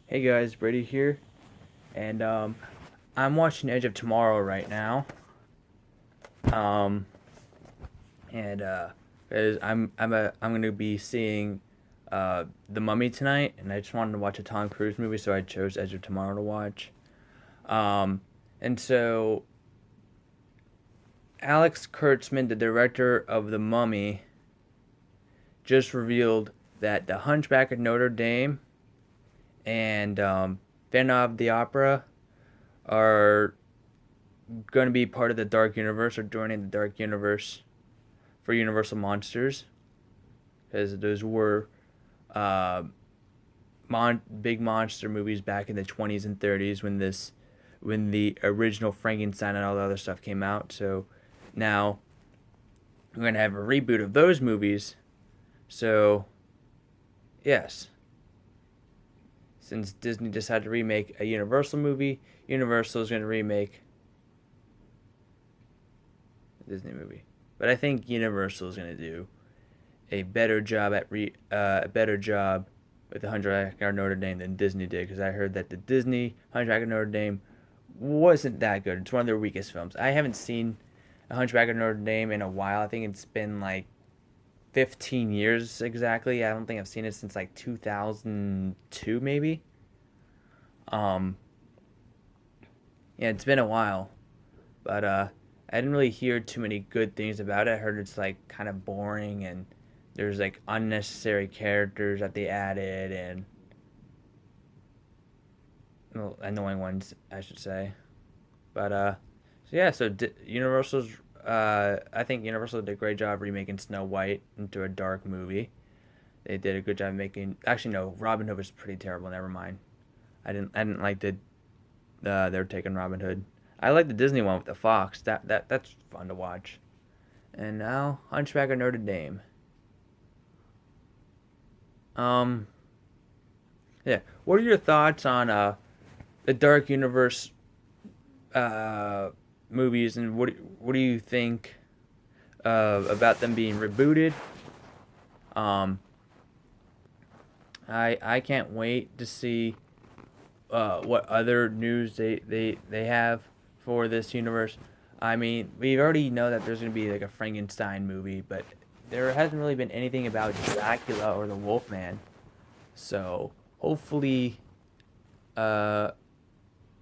Hey guys, Brady here, and I'm watching Edge of Tomorrow right now. Um, and 'cause I'm gonna be seeing The Mummy tonight, and I just wanted to watch a Tom Cruise movie, so I chose Edge of Tomorrow to watch. Um, and so Alex Kurtzman, the director of The Mummy, just revealed that The Hunchback of Notre Dame and Phantom of the Opera are going to be part of the Dark Universe or joining the Dark Universe for Universal Monsters, because those were uh, big monster movies back in the 20s and 30s when the original Frankenstein and all the other stuff came out. So now we're going to have a reboot of those movies. So yes, since Disney decided to remake a Universal movie, Universal is going to remake a Disney movie. But I think Universal is going to do a better job a better job with the Hunchback of Notre Dame than Disney did, because I heard that the Disney Hunchback of Notre Dame wasn't that good. It's one of their weakest films. I haven't seen a Hunchback of Notre Dame in a while. I think it's been like 15 years exactly. I don't think I've seen it since like 2002 maybe. Um yeah, it's been a while, but I didn't really hear too many good things about it. I heard it's like kind of boring and there's like unnecessary characters that they added and, well, annoying ones, I should say. But so yeah, so Universal's I think Universal did a great job remaking Snow White into a dark movie. They did a good job making. Actually, no, Robin Hood was pretty terrible. Never mind. I didn't like they were taking Robin Hood. I like the Disney one with the fox. That's fun to watch. And now Hunchback of Notre Dame. Um, yeah. What are your thoughts on the Dark Universe uh, movies, and what do you think about them being rebooted? Um, I can't wait to see what other news they have for this universe. I mean, we already know that there's gonna be like a Frankenstein movie, but there hasn't really been anything about Dracula or the Wolfman. So hopefully, uh,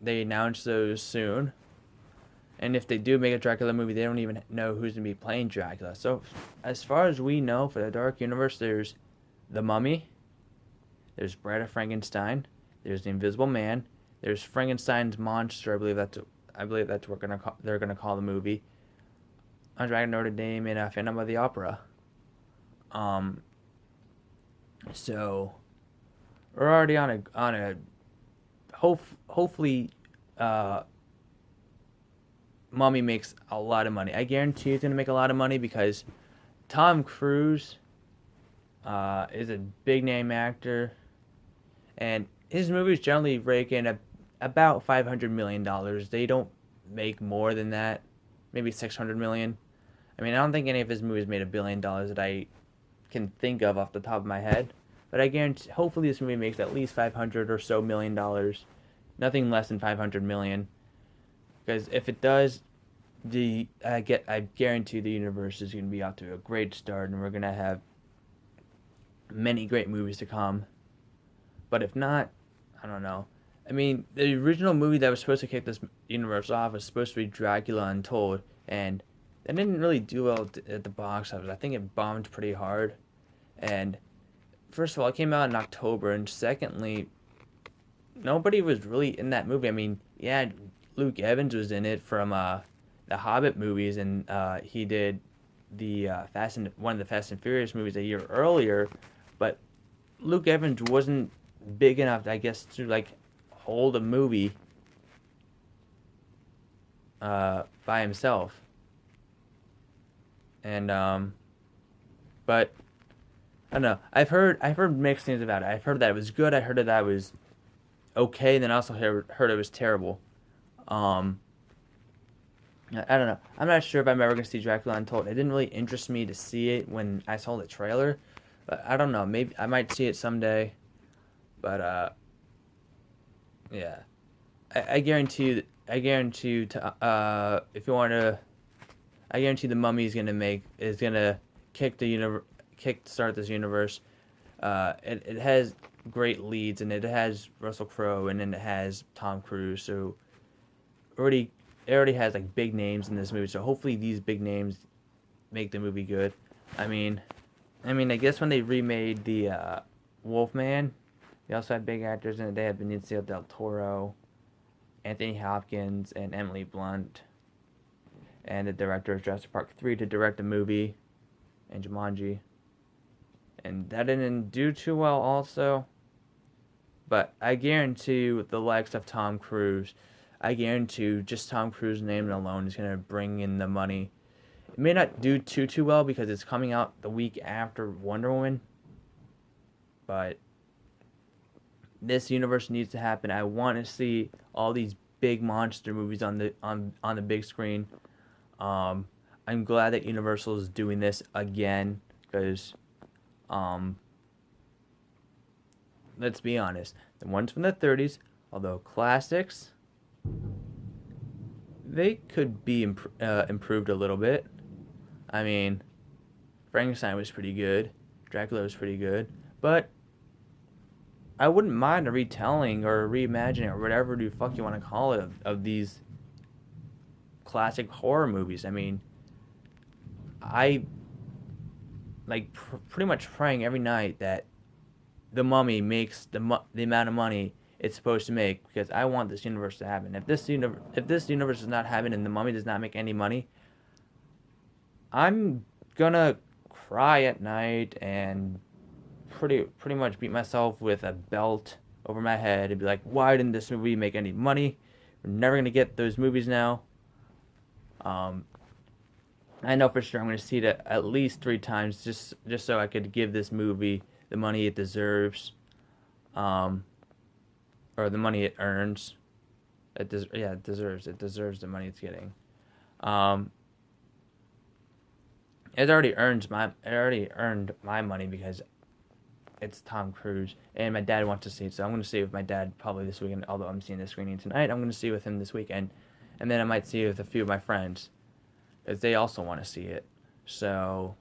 they announce those soon. And if they do make a Dracula movie, they don't even know who's gonna be playing Dracula. So, as far as we know, for the Dark Universe, there's the Mummy, there's Bride of Frankenstein, there's the Invisible Man, there's Frankenstein's monster. I believe that's what they're gonna call the movie. Hunchback of Notre Dame and Phantom of the Opera. Um, so we're already on a hopefully uh Mummy makes a lot of money. I guarantee it's gonna make a lot of money because Tom Cruise is a big name actor, and his movies generally rake in about $500 million. They don't make more than that, maybe 600 million. I mean, I don't think any of his movies made $1 billion that I can think of off the top of my head. But I guarantee, hopefully, this movie makes at least 500 or so $1 million, nothing less than 500 million. Because if it does, I guarantee the universe is going to be off to a great start, and we're going to have many great movies to come. But if not, I don't know. I mean, the original movie that was supposed to kick this universe off was supposed to be Dracula Untold, and that didn't really do well at the box office. I think it bombed pretty hard. And first of all, it came out in October, and secondly, nobody was really in that movie. I mean, yeah, Luke Evans was in it from the Hobbit movies, and he did the one of the Fast and Furious movies a year earlier, but Luke Evans wasn't big enough, I guess, to like hold a movie by himself. And but I don't know. I've heard mixed things about it. I've heard that it was good. I heard that it was okay. Then I also heard it was terrible. Um, I don't know. I'm not sure if I'm ever gonna see Dracula Untold. It didn't really interest me to see it when I saw the trailer, but I don't know. Maybe I might see it someday. But Yeah, I guarantee you. I guarantee you. If you want to, I guarantee the Mummy is gonna kick the universe, kick start this universe. It has great leads, and it has Russell Crowe, and then it has Tom Cruise. So already it already has like big names in this movie. So hopefully these big names make the movie good. I mean, I guess when they remade the Wolfman, they also had big actors in it. They had Benicio del Toro, Anthony Hopkins, and Emily Blunt, and the director of Jurassic Park 3 to direct the movie, and Jumanji. And that didn't do too well also. But I guarantee with the likes of Tom Cruise, I guarantee just Tom Cruise's name alone is going to bring in the money. It may not do too well because it's coming out the week after Wonder Woman. But this universe needs to happen. I want to see all these big monster movies on the big screen. I'm glad that Universal is doing this again because let's be honest, the ones from the 30s, although classics, they could be improved a little bit. I mean, Frankenstein was pretty good, Dracula was pretty good, but I wouldn't mind a retelling or a reimagining or whatever the fuck you want to call it of these classic horror movies. I mean, I like pretty much praying every night that the Mummy makes the amount of money it's supposed to make because I want this universe to happen. If this universe does not happen and the Mummy does not make any money, I'm gonna cry at night and pretty much beat myself with a belt over my head and be like, why didn't this movie make any money? We're never gonna get those movies now. I know for sure I'm gonna see it at least 3 times just so I could give this movie the money it deserves, or the money it earns. It deserves. It deserves the money it's getting. Um, it already earned my money because it's Tom Cruise, and my dad wants to see it, so I'm going to see it with my dad probably this weekend. Although I'm seeing the screening tonight, I'm going to see it with him this weekend, and then I might see it with a few of my friends, because they also want to see it. So,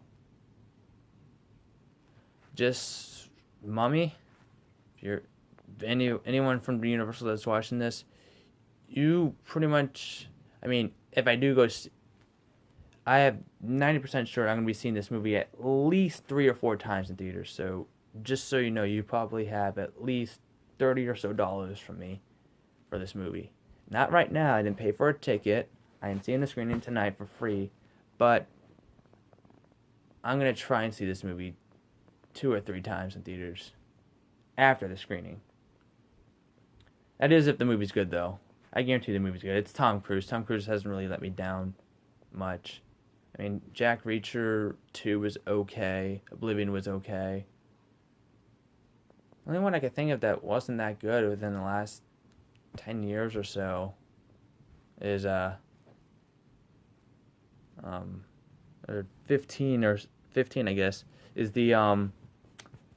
just Mummy, if you're anyone from the Universal that's watching this, you pretty much. I mean, if I do go, I have 90% sure I'm going to be seeing this movie at least 3 or 4 times in theaters. So just so you know, you probably have at least $30 or so from me for this movie. Not right now. I didn't pay for a ticket. I am seeing the screening tonight for free, but I'm going to try and see this movie 2 or 3 times in theaters after the screening. That is if the movie's good, though. I guarantee the movie's good. It's Tom Cruise. Tom Cruise hasn't really let me down much. I mean, Jack Reacher 2 was okay. Oblivion was okay. The only one I could think of that wasn't that good within the last 10 years or so is or 15 I guess, is the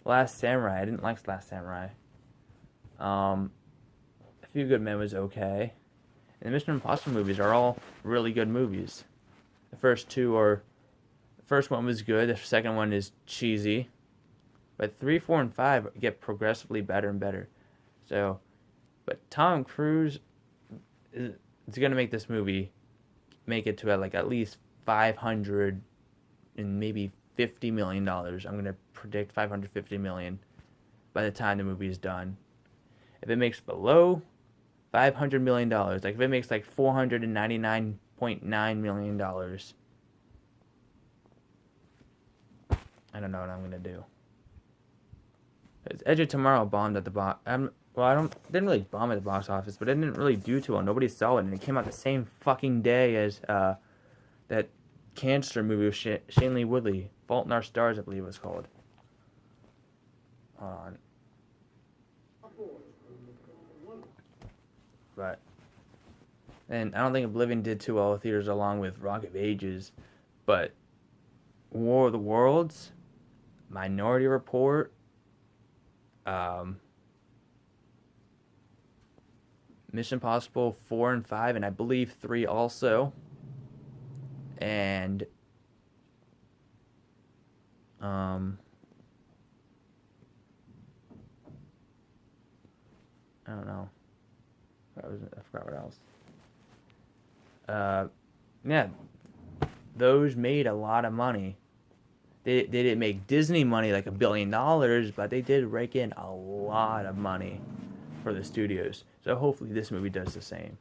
Last Samurai. I didn't like Last Samurai. A Few Good Men was okay. And the Mission Impossible movies are all really good movies. The first one was good. The second one is cheesy. But 3, 4, and 5 get progressively better and better. So, but Tom Cruise is gonna make this movie, make it to at least 500 and maybe $50 million. I'm gonna predict 550 million by the time the movie is done. If it makes below $500 million, like if it makes like $499.9 million, I don't know what I'm gonna do. Edge of Tomorrow bombed at the box. Didn't really bomb at the box office, but it didn't really do too well. Nobody saw it, and it came out the same fucking day as that cancer movie with Shailene Woodley, Fault in Our Stars, I believe it was called. Hold on. But, and I don't think Oblivion did too well in theaters along with Rock of Ages, but War of the Worlds, Minority Report, Mission Impossible 4 and 5, and I believe 3 also. And I don't know. I forgot what else. Yeah, those made a lot of money. They didn't make Disney money like $1 billion, but they did rake in a lot of money for the studios. So hopefully this movie does the same.